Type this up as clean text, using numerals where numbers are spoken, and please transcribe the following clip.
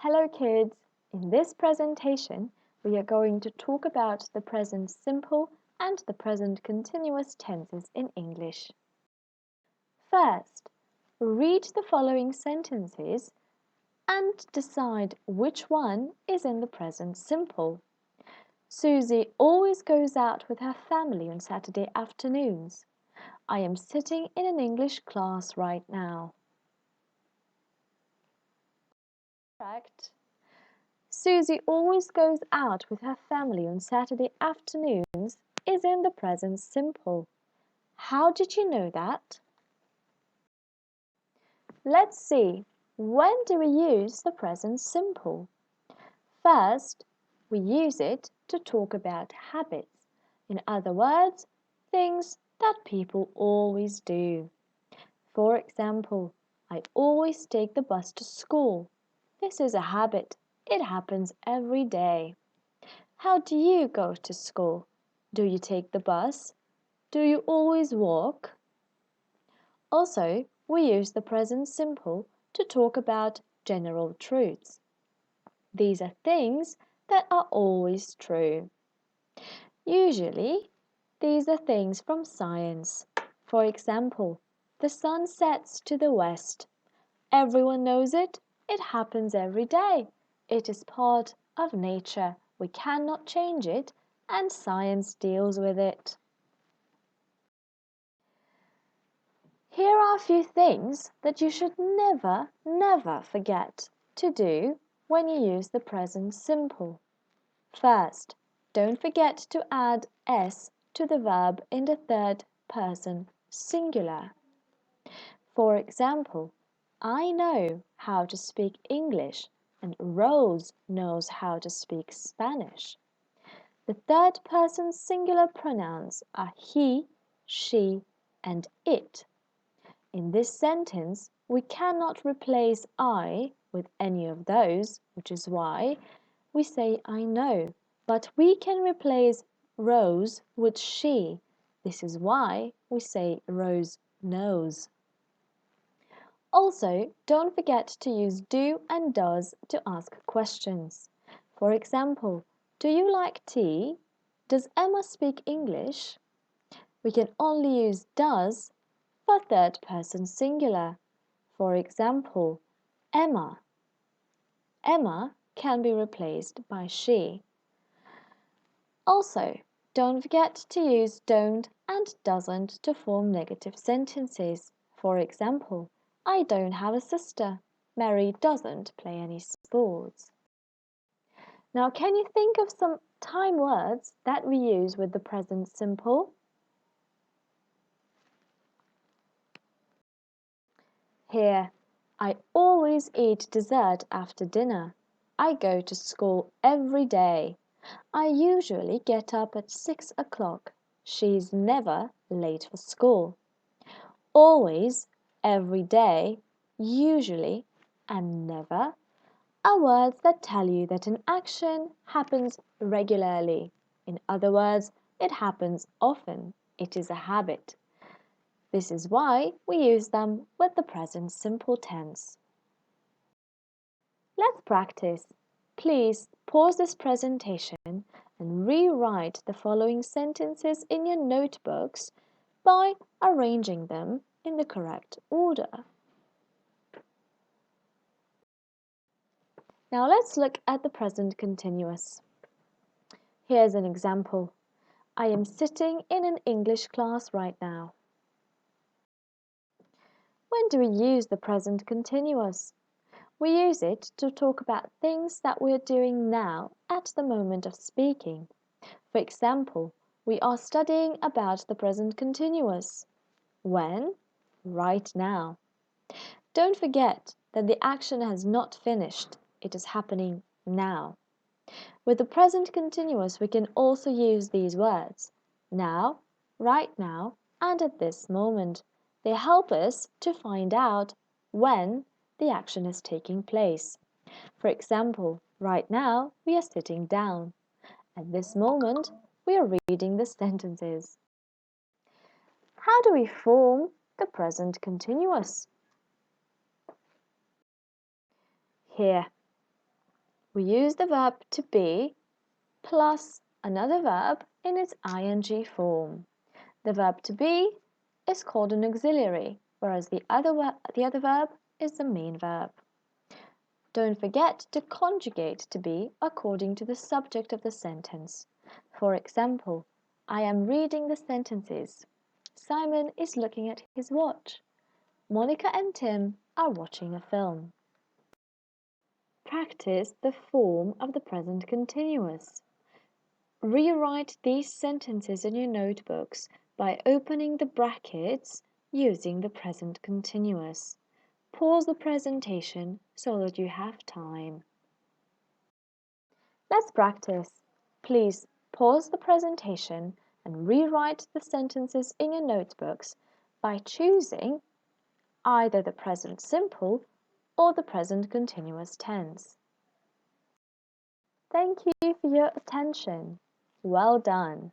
Hello kids! In this presentation, we are going to talk about the present simple and the present continuous tenses in English. First, read the following sentences and decide which one is in the present simple. Susie always goes out with her family on Saturday afternoons. I am sitting in an English class right now. Correct. Susie always goes out with her family on Saturday afternoons is in the present simple. How did you know that? Let's see. When do we use the present simple? First, we use it to talk about habits. In other words, things that people always do. For example, I always take the bus to school. This is a habit. It happens every day. How do you go to school? Do you take the bus? Do you always walk? Also, we use the present simple to talk about general truths. These are things that are always true. Usually, these are things from science. For example, the sun sets to the west. Everyone knows it. It happens every day. It is part of nature. We cannot change it, and science deals with it. Here are a few things that you should never forget to do when you use the present simple. First, don't forget to add s to the verb in the third person singular. For example, I know how to speak English and Rose knows how to speak Spanish. The third person singular pronouns are he, she, and it. In this sentence, we cannot replace I with any of those, which is why we say I know, but we can replace Rose with she. This is why we say Rose knows. Also, don't forget to use do and does to ask questions. For example, do you like tea? Does Emma speak English? We can only use does for third person singular. For example, Emma. Emma can be replaced by she. Also, don't forget to use don't and doesn't to form negative sentences. For example, I don't have a sister. Mary doesn't play any sports. Now, can you think of some time words that we use with the present simple? Here, I always eat dessert after dinner. I go to school every day. I usually get up at 6 o'clock. She's never late for school. Always, every day, usually, and never are words that tell you that an action happens regularly. In other words, it happens often. It is a habit. This is why we use them with the present simple tense. Let's practice. Please pause this presentation and rewrite the following sentences in your notebooks by arranging them in the correct order. Now let's look at the present continuous. Here's an example. I am sitting in an English class right now. When do we use the present continuous? We use it to talk about things that we're doing now at the moment of speaking. For example, we are studying about the present continuous. When? Right now. Don't forget that the action has not finished. It is happening now. With the present continuous, we can also use these words. Now, right now, and at this moment. They help us to find out when the action is taking place. For example, right now we are sitting down. At this moment, we are reading the sentences. How do we form the present continuous? Here, We use the verb to be plus another verb in its ing form. The verb to be is called an auxiliary, whereas the other verb is the main verb. Don't forget to conjugate to be according to the subject of the sentence. For example, I am reading the sentences. Simon is looking at his watch. Monica and Tim are watching a film. Practice the form of the present continuous. Rewrite these sentences in your notebooks by opening the brackets using the present continuous. Pause the presentation so that you have time. Let's practice. Please pause the presentation and rewrite the sentences in your notebooks by choosing either the present simple or the present continuous tense. Thank you for your attention. Well done.